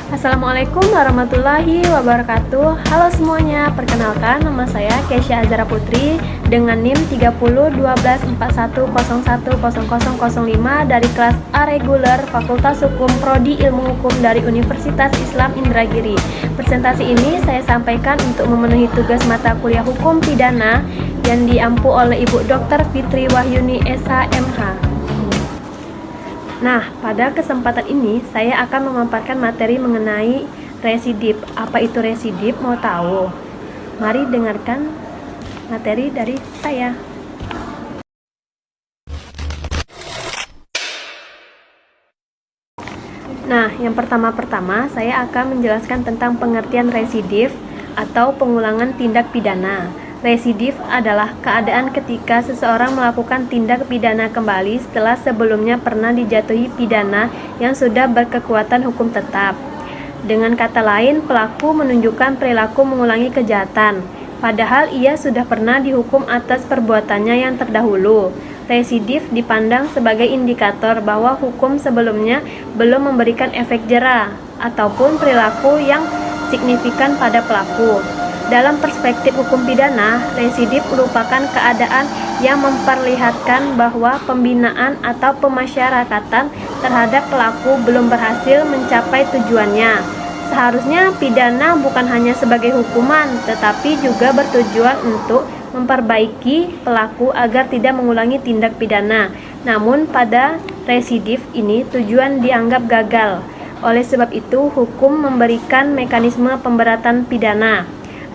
Assalamualaikum warahmatullahi wabarakatuh. Halo semuanya, perkenalkan nama saya Kesya Azara Putri dengan NIM 301241010005 dari kelas A reguler Fakultas Hukum Prodi Ilmu Hukum dari Universitas Islam Indragiri. Presentasi ini saya sampaikan untuk memenuhi tugas mata kuliah Hukum Pidana yang diampu oleh Ibu Dr. Fitri Wahyuni SH.MH. Nah, pada kesempatan ini saya akan memaparkan materi mengenai residip. Apa itu residip? Mau tahu? Mari dengarkan materi dari saya. Nah, yang pertama saya akan menjelaskan tentang pengertian residip atau pengulangan tindak pidana. Residif adalah keadaan ketika seseorang melakukan tindak pidana kembali setelah sebelumnya pernah dijatuhi pidana yang sudah berkekuatan hukum tetap. Dengan kata lain, pelaku menunjukkan perilaku mengulangi kejahatan, padahal ia sudah pernah dihukum atas perbuatannya yang terdahulu. Residif dipandang sebagai indikator bahwa hukum sebelumnya belum memberikan efek jera ataupun perilaku yang signifikan pada pelaku. Dalam perspektif hukum pidana, residip merupakan keadaan yang memperlihatkan bahwa pembinaan atau pemasyarakatan terhadap pelaku belum berhasil mencapai tujuannya. Seharusnya pidana bukan hanya sebagai hukuman, tetapi juga bertujuan untuk memperbaiki pelaku agar tidak mengulangi tindak pidana. Namun pada residip ini tujuan dianggap gagal. Oleh sebab itu, hukum memberikan mekanisme pemberatan pidana.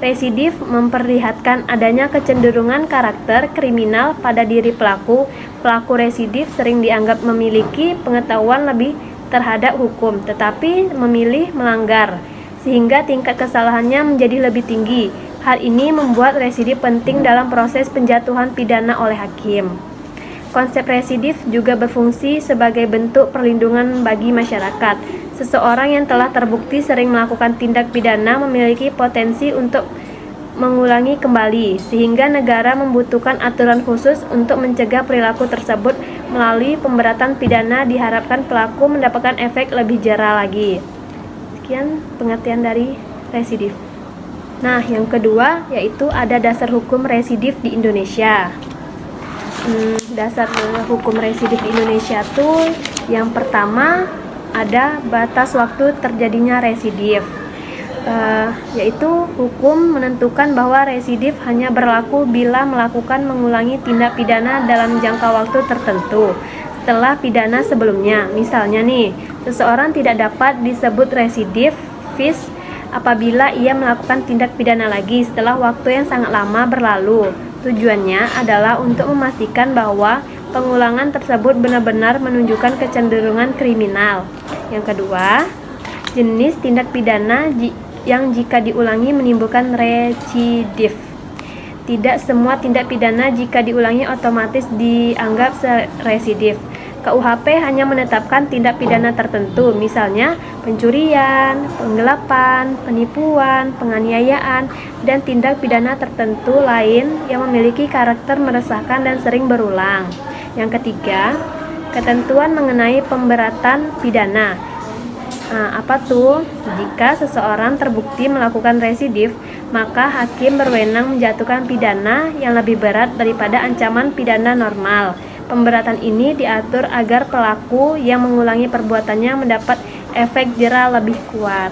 Residip memperlihatkan adanya kecenderungan karakter kriminal pada diri pelaku. Pelaku residip sering dianggap memiliki pengetahuan lebih terhadap hukum, tetapi memilih melanggar, sehingga tingkat kesalahannya menjadi lebih tinggi. Hal ini membuat residip penting dalam proses penjatuhan pidana oleh hakim. Konsep residip juga berfungsi sebagai bentuk perlindungan bagi masyarakat. Seseorang yang telah terbukti sering melakukan tindak pidana memiliki potensi untuk mengulangi kembali, sehingga negara membutuhkan aturan khusus untuk mencegah perilaku tersebut. Melalui pemberatan pidana diharapkan pelaku mendapatkan efek lebih jera lagi. Sekian pengertian dari residip. Nah, yang kedua yaitu ada dasar hukum residip di Indonesia. Dasar hukum residip di Indonesia tuh yang pertama ada batas waktu terjadinya residip, yaitu hukum menentukan bahwa residip hanya berlaku bila melakukan mengulangi tindak pidana dalam jangka waktu tertentu setelah pidana sebelumnya. Misalnya nih, seseorang tidak dapat disebut residivis apabila ia melakukan tindak pidana lagi setelah waktu yang sangat lama berlalu. Tujuannya adalah untuk memastikan bahwa pengulangan tersebut benar-benar menunjukkan kecenderungan kriminal. Yang kedua, jenis tindak pidana yang jika diulangi menimbulkan residif. Tidak semua tindak pidana jika diulangi otomatis dianggap residif. KUHP hanya menetapkan tindak pidana tertentu, misalnya pencurian, penggelapan, penipuan, penganiayaan, dan tindak pidana tertentu lain yang memiliki karakter meresahkan dan sering berulang. Yang ketiga, ketentuan mengenai pemberatan pidana. Apa tuh? Jika seseorang terbukti melakukan residif, maka hakim berwenang menjatuhkan pidana yang lebih berat daripada ancaman pidana normal. Pemberatan ini diatur agar pelaku yang mengulangi perbuatannya mendapat efek jera lebih kuat.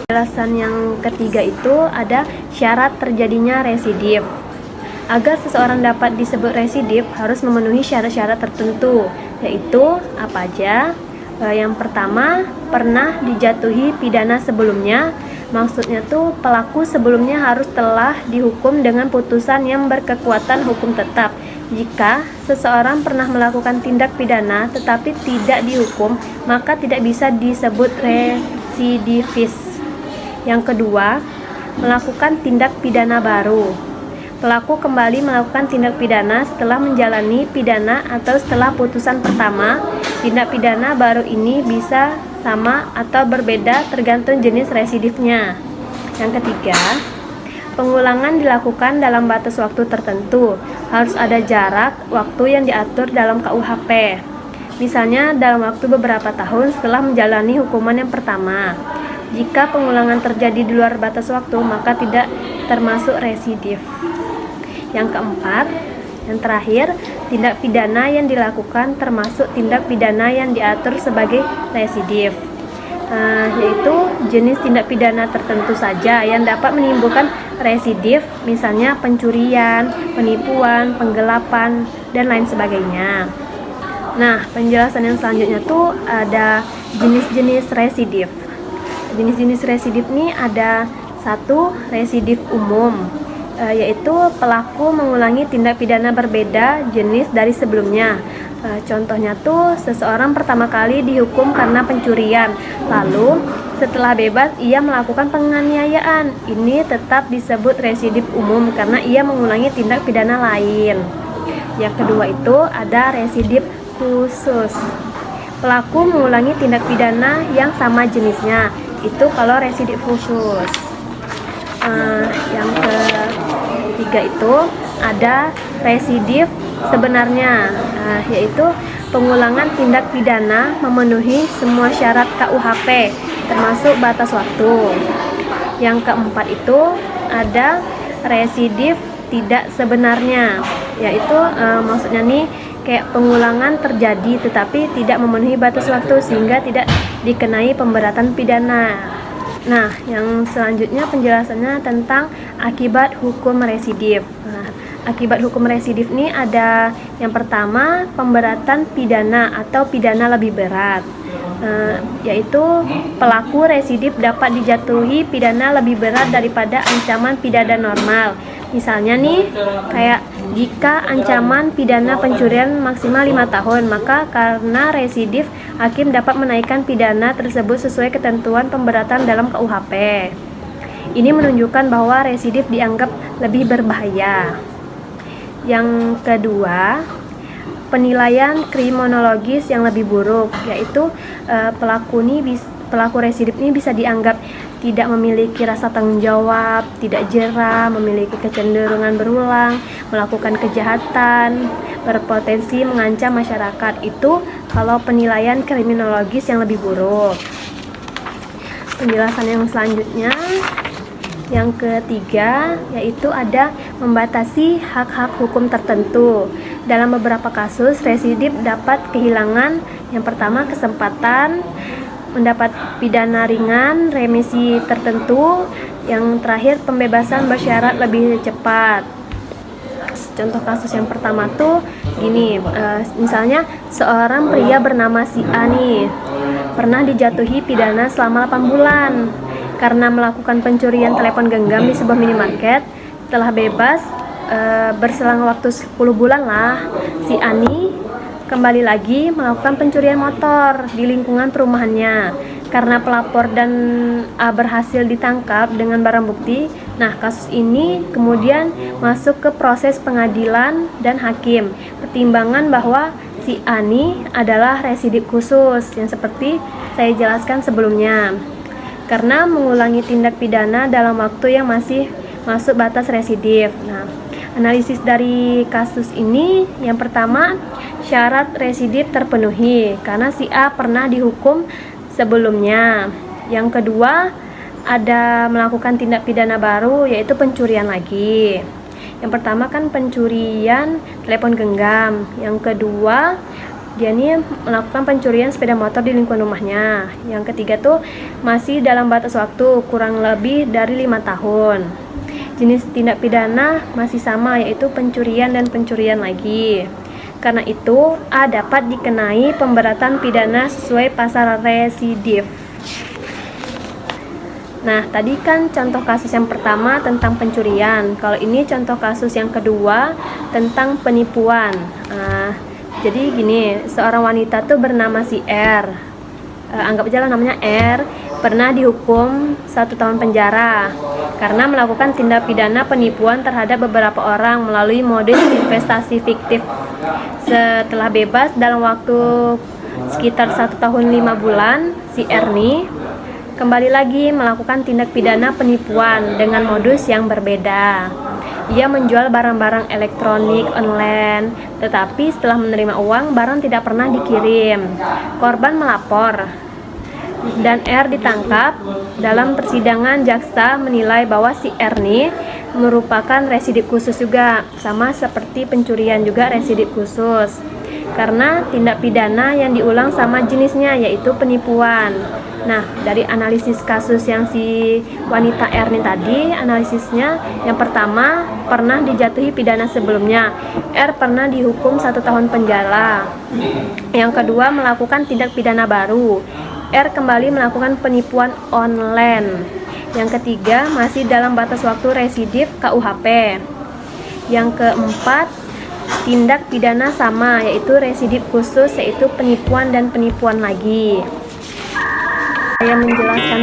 Penjelasan yang ketiga itu ada syarat terjadinya residip. Agar seseorang dapat disebut residip harus memenuhi syarat-syarat tertentu, yaitu apa aja? Yang pertama, pernah dijatuhi pidana sebelumnya. Maksudnya tuh pelaku sebelumnya harus telah dihukum dengan putusan yang berkekuatan hukum tetap. Jika seseorang pernah melakukan tindak pidana tetapi tidak dihukum, maka tidak bisa disebut residivis. Yang kedua, melakukan tindak pidana baru. Pelaku kembali melakukan tindak pidana setelah menjalani pidana atau setelah putusan pertama. Tindak pidana baru ini bisa sama atau berbeda tergantung jenis residifnya. Yang ketiga, pengulangan dilakukan dalam batas waktu tertentu. Harus ada jarak waktu yang diatur dalam KUHP. Misalnya dalam waktu beberapa tahun setelah menjalani hukuman yang pertama. Jika pengulangan terjadi di luar batas waktu, maka tidak termasuk residif. Yang keempat, yang terakhir, tindak pidana yang dilakukan termasuk tindak pidana yang diatur sebagai residif. Yaitu jenis tindak pidana tertentu saja yang dapat menimbulkan residif, misalnya pencurian, penipuan, penggelapan, dan lain sebagainya. Nah, penjelasan yang selanjutnya tuh ada jenis-jenis residif. Jenis-jenis residif ini ada satu, residif umum, yaitu pelaku mengulangi tindak pidana berbeda jenis dari sebelumnya. Contohnya tuh seseorang pertama kali dihukum karena pencurian, lalu setelah bebas ia melakukan penganiayaan. Ini tetap disebut residif umum karena ia mengulangi tindak pidana lain. Yang kedua itu ada residif khusus. Pelaku mengulangi tindak pidana yang sama jenisnya. Itu kalau residif khusus. Yang ketiga itu ada residif sebenarnya, yaitu pengulangan tindak pidana memenuhi semua syarat KUHP termasuk batas waktu. Yang keempat itu ada residif tidak sebenarnya, yaitu maksudnya nih kayak pengulangan terjadi tetapi tidak memenuhi batas waktu sehingga tidak dikenai pemberatan pidana. Nah, yang selanjutnya penjelasannya tentang akibat hukum residif. Akibat hukum residif ini ada yang pertama pemberatan pidana atau pidana lebih berat, yaitu pelaku residif dapat dijatuhi pidana lebih berat daripada ancaman pidana normal. Misalnya nih kayak jika ancaman pidana pencurian maksimal 5 tahun, maka karena residif hakim dapat menaikkan pidana tersebut sesuai ketentuan pemberatan dalam KUHP. Ini menunjukkan bahwa residif dianggap lebih berbahaya. Yang kedua, penilaian kriminologis yang lebih buruk, yaitu pelaku residif ini bisa dianggap tidak memiliki rasa tanggung jawab, tidak jera, memiliki kecenderungan berulang, melakukan kejahatan, berpotensi mengancam masyarakat. Itu kalau penilaian kriminologis yang lebih buruk. Penjelasan yang selanjutnya, yang ketiga, yaitu ada membatasi hak-hak hukum tertentu. Dalam beberapa kasus, residif dapat kehilangan yang pertama kesempatan mendapat pidana ringan, remisi tertentu, yang terakhir pembebasan bersyarat lebih cepat. Contoh kasus yang pertama tuh gini, misalnya seorang pria bernama si A nih pernah dijatuhi pidana selama 8 bulan karena melakukan pencurian telepon genggam di sebuah minimarket. Setelah bebas, berselang waktu 10 bulan lah, si Ani kembali lagi melakukan pencurian motor di lingkungan perumahannya. Karena pelapor dan A berhasil ditangkap dengan barang bukti, nah kasus ini kemudian masuk ke proses pengadilan dan hakim. Pertimbangan bahwa si Ani adalah residip khusus yang seperti saya jelaskan sebelumnya, karena mengulangi tindak pidana dalam waktu yang masih masuk batas residif. Nah, analisis dari kasus ini, yang pertama, syarat residif terpenuhi karena si A pernah dihukum sebelumnya. Yang kedua, ada melakukan tindak pidana baru, yaitu pencurian lagi. Yang pertama kan pencurian telepon genggam. Yang kedua, dia ini melakukan pencurian sepeda motor di lingkungan rumahnya. Yang ketiga tuh masih dalam batas waktu kurang lebih dari 5 tahun. Jenis tindak pidana masih sama, yaitu pencurian dan pencurian lagi. Karena itu, A dapat dikenai pemberatan pidana sesuai pasal residif. Nah, tadi kan contoh kasus yang pertama tentang pencurian. Kalau ini contoh kasus yang kedua tentang penipuan. Jadi gini, seorang wanita tuh bernama si R. Anggap aja lah namanya R. Pernah dihukum 1 tahun penjara karena melakukan tindak pidana penipuan terhadap beberapa orang melalui modus investasi fiktif. Setelah bebas dalam waktu sekitar 1 tahun 5 bulan, si Ernie kembali lagi melakukan tindak pidana penipuan dengan modus yang berbeda. Ia menjual barang-barang elektronik online, tetapi setelah menerima uang, barang tidak pernah dikirim. Korban melapor. dan R ditangkap. Dalam persidangan jaksa menilai bahwa si R nih merupakan residip khusus juga, sama seperti pencurian juga residip khusus, karena tindak pidana yang diulang sama jenisnya, yaitu penipuan. Nah, dari analisis kasus yang si wanita R ini tadi, analisisnya yang pertama pernah dijatuhi pidana sebelumnya. R pernah dihukum 1 tahun penjara. Yang kedua, melakukan tindak pidana baru. R kembali melakukan penipuan online. Yang ketiga, masih dalam batas waktu residif KUHP. Yang keempat, tindak pidana sama, yaitu residip khusus, yaitu penipuan dan penipuan lagi. Saya menjelaskan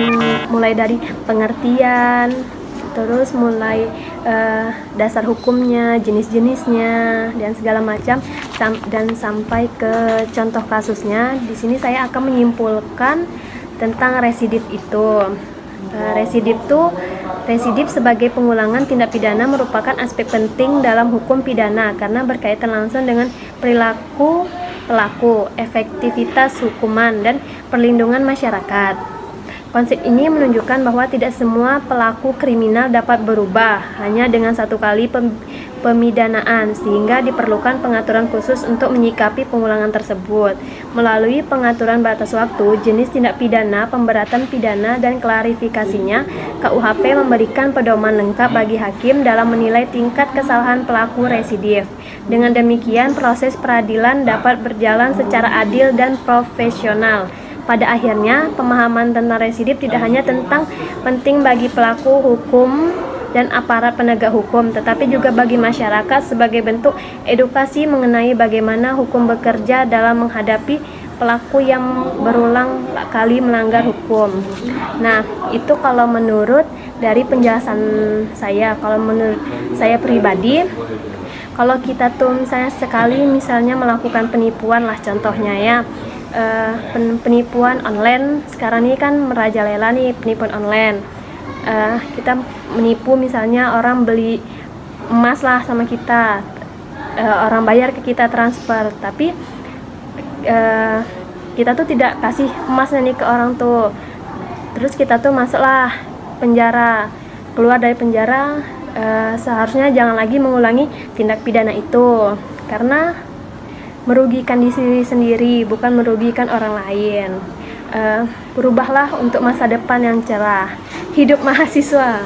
mulai dari pengertian, terus mulai dasar hukumnya, jenis-jenisnya, dan segala macam, dan sampai ke contoh kasusnya. Di sini saya akan menyimpulkan tentang residip itu. Residip sebagai pengulangan tindak pidana merupakan aspek penting dalam hukum pidana karena berkaitan langsung dengan perilaku pelaku, efektivitas hukuman, dan perlindungan masyarakat. Konsep ini menunjukkan bahwa tidak semua pelaku kriminal dapat berubah hanya dengan satu kali pemidanaan, sehingga diperlukan pengaturan khusus untuk menyikapi pengulangan tersebut. Melalui pengaturan batas waktu, jenis tindak pidana, pemberatan pidana, dan klarifikasinya, KUHP memberikan pedoman lengkap bagi hakim dalam menilai tingkat kesalahan pelaku residif. Dengan demikian, proses peradilan dapat berjalan secara adil dan profesional. Pada akhirnya, pemahaman tentang residip tidak hanya tentang penting bagi pelaku hukum dan aparat penegak hukum, tetapi juga bagi masyarakat sebagai bentuk edukasi mengenai bagaimana hukum bekerja dalam menghadapi pelaku yang berulang kali melanggar hukum. Nah, itu kalau menurut dari penjelasan saya. Kalau menurut saya pribadi, kalau kita tuh misalnya melakukan penipuan lah contohnya ya, penipuan online sekarang ini kan merajalela nih, penipuan online. Kita menipu misalnya orang beli emas lah sama kita, orang bayar ke kita transfer, tapi kita tuh tidak kasih emasnya nih ke orang tuh. Terus kita tuh masuklah penjara, keluar dari penjara, seharusnya jangan lagi mengulangi tindak pidana itu karena merugikan diri sendiri, bukan merugikan orang lain. Berubahlah untuk masa depan yang cerah. Hidup mahasiswa.